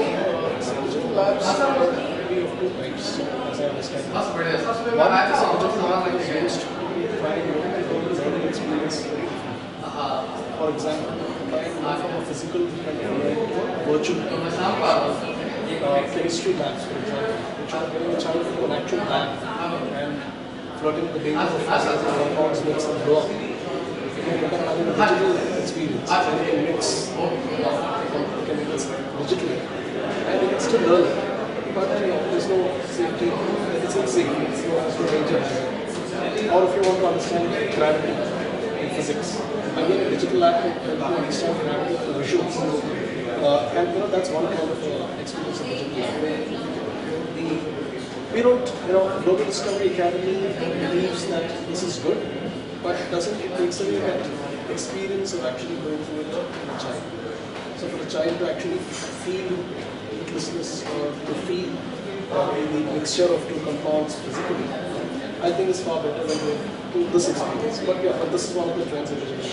digital labs we have two types, as I understand. One is a digital lab that is used to try and make the learning experience very different. For example, try and move from a physical kind of learning to a virtual chemistry labs, for example, which are getting a child into an actual lab and flooding the data of physics and compounds makes them grow up. You can have a digital experience, and you can mix chemicals digitally, and you can still learn it. But there's no safety, it's unsafe, there's no danger. Or if you want to understand gravity in physics, again a digital lab can help you understand gravity through visuals. And that's one kind of experience of digital lab. We don't, Global Discovery Academy believes that this is good, but it takes away that experience of actually going through it in a child. So for the child to actually feel heatlessness or to feel the mixture of two compounds physically, I think is far better than going through this experience. But this is one of the trends in digital.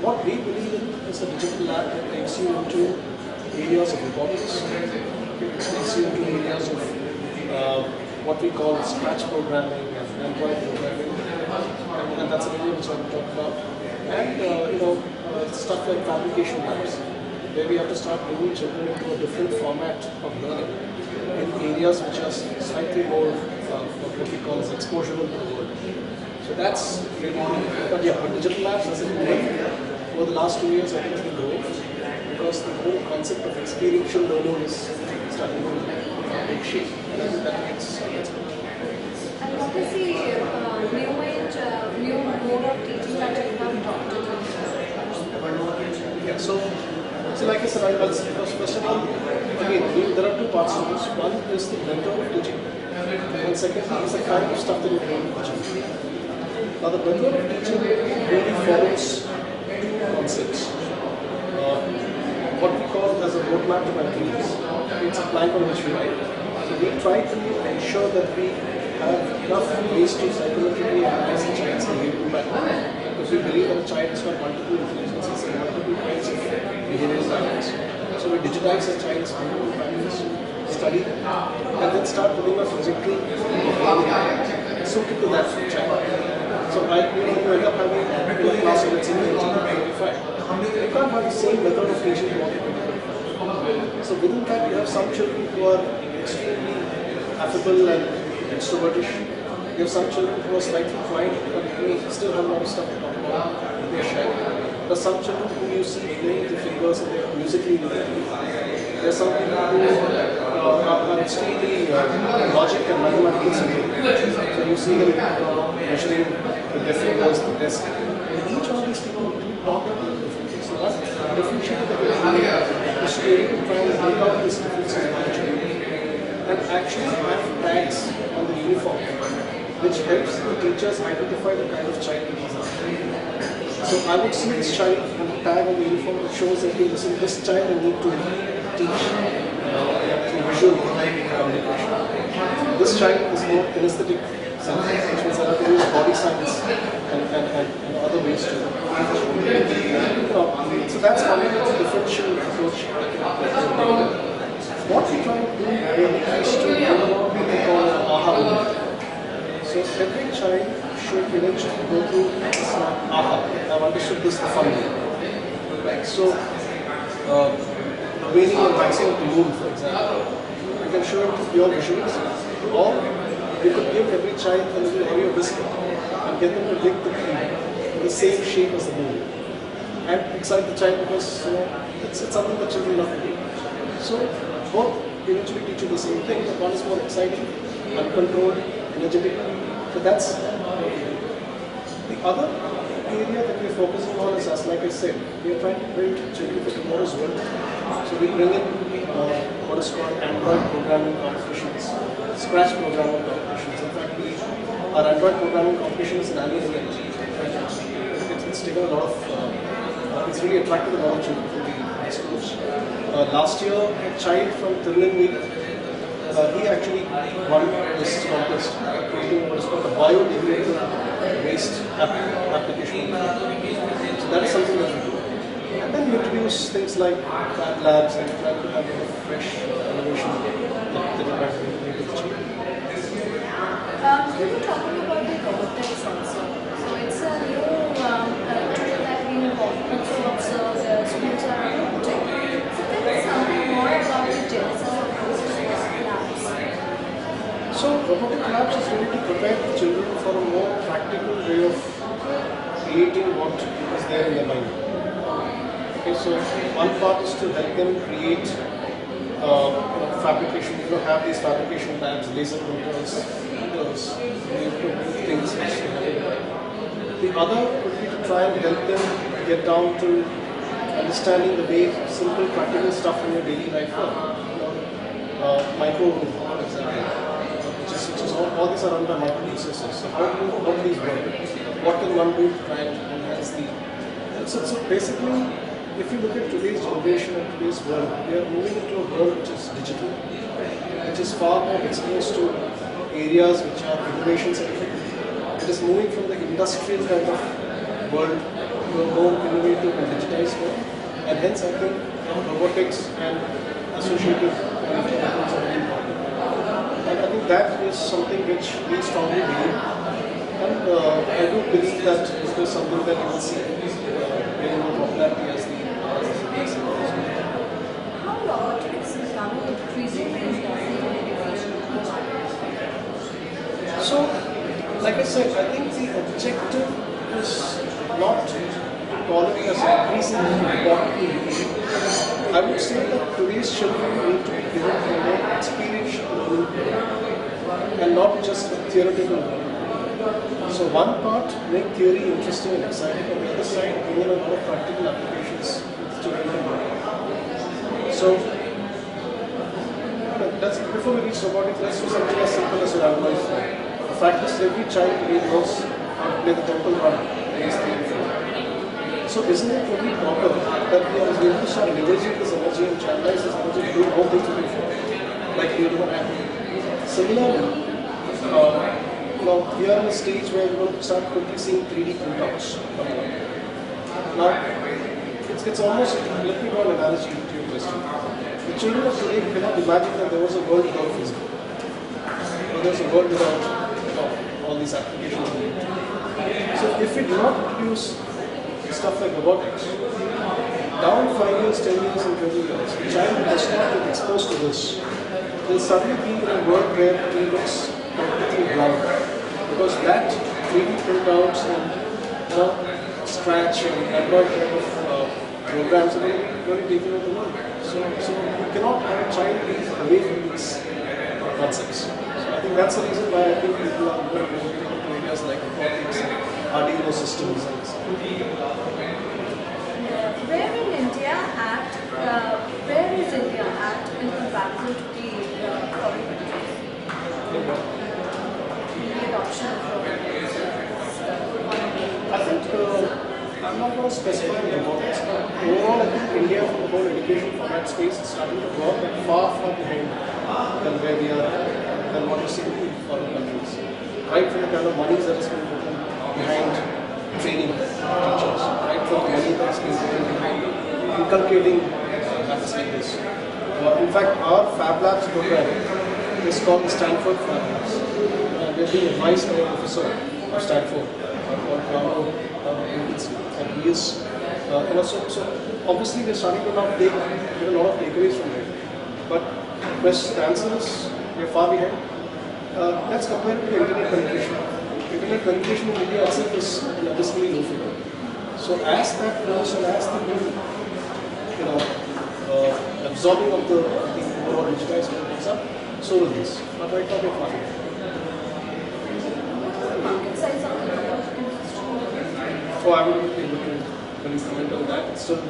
What we believe in is a digital lab that takes you into areas of robotics, it takes you into areas of what we call scratch programming and Android programming, and that's an area which I will talk about. And stuff like fabrication labs, where we have to start bringing children into a different format of learning in areas which are slightly more what we call as exposure to the world. So that's really good. But digital labs has been great. Over the last 2 years, I think it's been growing because the whole concept of experiential learning is starting to take shape. And I think that gets good. And what is the new mode of teaching that you have taught to them? Yeah, so like I said, first of all, again, there are two parts to this. One is the method of teaching, and secondly is the kind of stuff that you're going to teach. Now, the method of teaching really follows two concepts. What we call as a roadmap to activities. It's a plank on which we write. So we try to ensure that we have enough ways to psychologically analyze the child's behavioral pattern. Because we believe that a child has got multiple influences and multiple kinds of behavioral patterns. So we digitize a child's behavioral patterns, study them, and then start putting a trajectory suited to that child. So you end up having a class of let's say 25. You can't have the same method of teaching to all the 25. So within that, you have some children who are extremely affable and extrovertish. You have some children who are slightly quiet, but still have a lot of stuff to talk about. They're shy. There are some children who you see playing with the fingers and they're musically related. There are some people who are extremely logic and mathematical thinking. So you see them measuring with their fingers, the desk. And each one of these people talk about differently. So that differentiator that we're doing is to be able to try and make out these differences in the children and actually have tags on the uniform, which helps the teachers identify the kind of child that these are. So I would see this child and a tag on the uniform that shows that, hey, listen, this child I need to teach through visual communication. This child is more kinesthetic, which means I have to use body science and other ways to teach. So that's one differential approach. What we try to do really is to bring about what we call an aha moment. So every child should eventually go through this aha. I've understood this the fun way. Right? So the waning and waxing of the moon, for example, you can show it to pure visuals, or you could give every child a little Oreo biscuit and get them to lick the cream in the same shape as the moon. And excite the child because it's something that children love to do. So both eventually teach you the same thing, but one is more exciting, uncontrolled, energetic. So that's the other area that we're focusing on is, as like I said, we are trying to build children for tomorrow's world. So we bring in what is called Android programming competitions, scratch programming competitions. In fact, our Android programming competition is an annual event. It's taken a lot of, it's really attracted a lot of children from the schools. Last year, a child from Tirunelveli, he actually won this contest, creating what is called a biodegradable waste application. So that is something that we do. And then we introduce introduce things like fab labs and try to have a fresh innovation that you try to integrate with the chip. We were talking about the robotics also. So it's a new tool that we also observe the schools are adopting. So tell us something more about the genesis of those labs. So robotic labs is really to prepare the children for a more practical way of creating what is there in their mind. Okay, so one part is to help them create fabrication, have these fabrication labs, laser printers, heaters, to do things. The other would be to try and help them get down to understanding the way simple practical stuff in your daily life work. Microwave, for example, which is all these are run by microprocessors. So how do these work? What can one do to try and enhance the... So basically, if you look at today's generation and today's world, we are moving into a world which is digital, which is far more exposed to areas which are innovation centric. It is moving from the industrial kind of world to a more innovative and digitized world. And hence I think robotics and associated technologies are very important. And I think that is something which we strongly believe. And I do believe that this is something that you will see gaining more popularity as the days goes on. How robotics is becoming increasingly important in education? So, like I said, I think the objective is not to call it as increasingly important. I would say that today's children need to be given a more experiential learning and not just a theoretical learning. So one part, make theory interesting and exciting, and the other side, bring in a lot of practical applications which children can do. So, before we reach robotics, let's do something as simple as randomized flight. The fact is, every child today knows how to play the temple run against the enemy. So isn't it really proper that we are able to start leveraging this energy and channelize this energy to do more things with it, like we do have. Similarly, we are in a stage where we're going to start quickly seeing 3D printouts coming up. Now, it's almost, let me draw an analogy to your question. The children of today cannot imagine that there was a world without Facebook. Or there's a world without all these applications. So if we do not use stuff like robotics, down 5 years, 10 years and 20 years, the child does not get exposed to this. Will suddenly be in a world where he looks completely blank. Because that 3D printouts and scratch and Android kind of programs are really taking over the world. So we cannot have a child be away from these concepts. So I think that's the reason why I think people are more motivated into areas like robotics and Arduino systems and so on. Where is India at in comparison to the foreign countries? The adoption of robotics. I think I'm not going to specify robotics, but overall I think India from the whole education format space is starting to grow but far behind than where we are than what you see in foreign countries. Right from the kind of monies that is being put behind training teachers, right from the money that is being put behind inculcating habits like this. In fact, our Fab Labs program is called the Stanford Fab Labs. We're being advised by a professor of Stanford called and he is, so obviously we're starting to now get a lot of takeaways from it. But the answer is we're far behind. Let's compare it to the internet penetration. Internet penetration in India itself is an abysmally low figure. So as that grows and as the absorbing of the overall digitized world goes up, so will this. But right now we're far behind. Market size of the robotic industry? So I wouldn't be able to really comment on that. It's still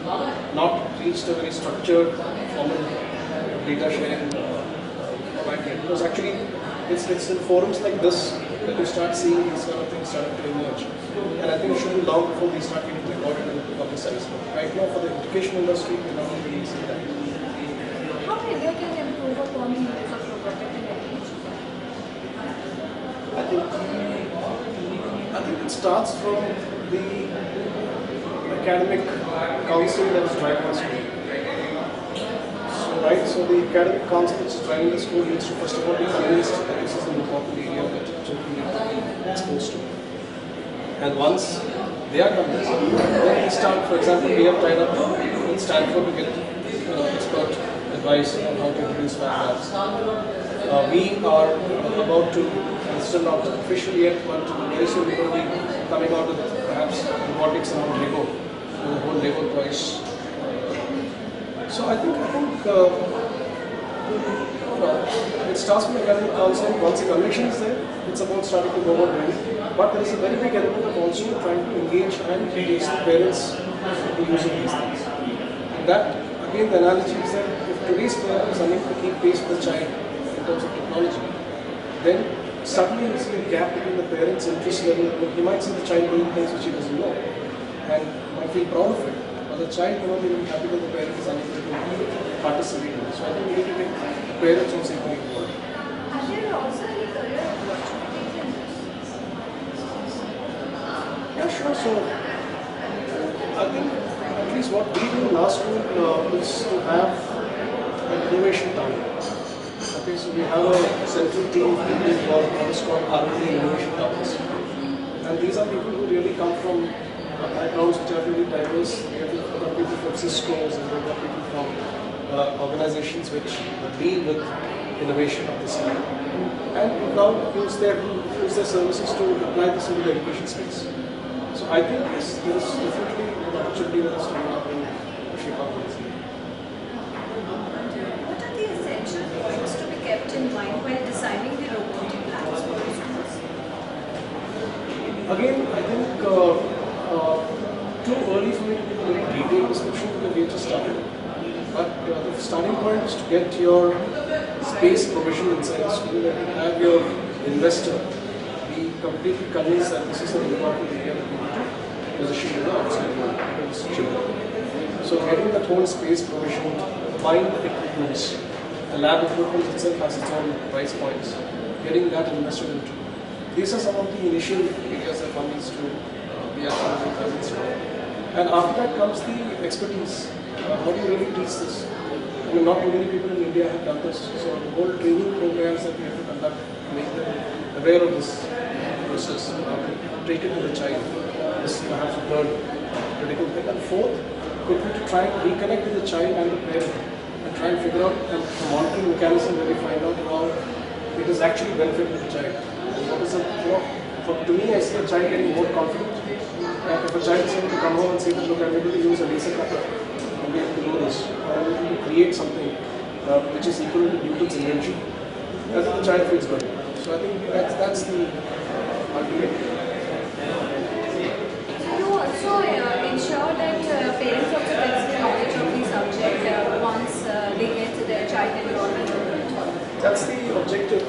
not reached a very structured, formal data sharing format yet. Because actually, it's in forums like this that you start seeing these kind of things starting to emerge. And I think it should be long before they start getting recorded and publicized. Right now, for the education industry, we're not really seeing that. How India can improve upon the use of robotic in education? I think it starts from the academic council that is driving the school. So the academic council which is driving the school needs to first of all be convinced that this is an important area that children need to be exposed to. And once they are convinced, then we start, for example, we have tied up with Stanford to get expert advice on how to introduce fat labs. We are about to, and still not official yet, but very soon we will be coming out with perhaps robotics around Lego, the whole Lego toys. So I think it starts with the academic council. Once the conviction is there, it's about starting to go about doing it. But there is a very big element of also trying to engage and engage the parents in the use of these things. And that, again, the analogy is that if today's parent is unable to keep pace with the child in terms of technology, then suddenly you see a gap between the parent's interest level. He might see the child doing things which he doesn't know and might feel proud of it. But the child will not be happy that the parent is unable to participate in it. So I think we need to make parents also equally involved. Are there also any career opportunities in this? Yeah, sure. So I think at least what we do in our school is to have an innovation town. Okay, so we have a central team of people who are what is called R&D innovation towns. And these are people who really come from backgrounds which are really diverse. We have people from Cisco's and we have people from organizations which deal with innovation of this kind. And now use their services to apply this into the education space. So I think yes, there is definitely an opportunity that is coming up in shape up this. What are the essential points to be kept in mind when designing the robotic labs for the schools? Again, I think too early for me to give a very detailed description because we have just started. But the starting point is to get your space provision inside the school and have your investor be completely convinced that this is an important area that we need to position in the outside world because children. So getting that whole space provision, buying the equipment, the lab equipment itself has its own price points, getting that invested into. These are some of the initial areas that one needs to be actually convinced of. And after that comes the expertise. How do you really teach this? I mean, not too many people in India have done this. So the whole training programs that we have to conduct make them aware of this process, take it to the child. This is perhaps the third critical thing. And fourth could be to try and reconnect with the child and the parent and try and figure out a monitoring mechanism where we find out how it is actually benefiting the child. And what is the, to me, I see a child getting more confident. If a child is able to come home and say that, look, I'm able to use a laser cutter, I'm able to do this, or I'm able to create something which is equal to Newton's invention, I think the child feels good. So I think that's the ultimate. You also ensure that parents also get the knowledge of the subject once they get their child enrolled in it. That's the objective.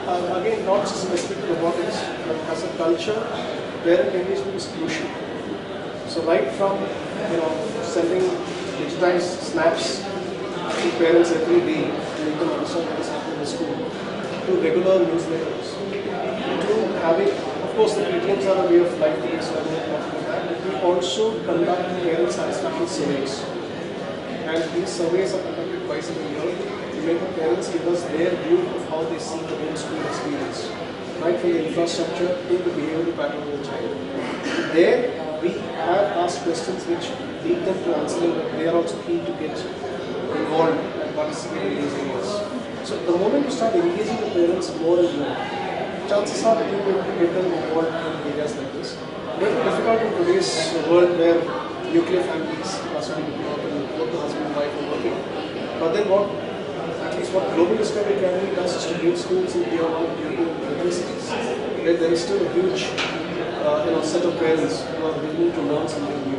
Again, not just specific to robotics, but as a culture, parent engagement is crucial. So right from sending digitized snaps to parents every day to make them understand what is happening in the school, to regular newsletters, to having, of course, the PTMs are a way of life today, so I'm not talking about that. But we also conduct parent satisfaction surveys, and these surveys are conducted twice in a year to make the parents give us their view of how they see the whole school experience, right from the infrastructure to the behavioral pattern of the child. There, we have asked questions which lead them to answering that they are also keen to get involved and participate in these areas. So the moment you start engaging the parents more and more, chances are that you will get them involved in areas like this. But it's difficult in today's world where nuclear families are so many people and both the husband and wife are working. But then at least what Global Discovery Academy does is to build schools in tier 1, tier 2, and tier 3 cities, where there is still a huge set of parents who are willing to learn something new.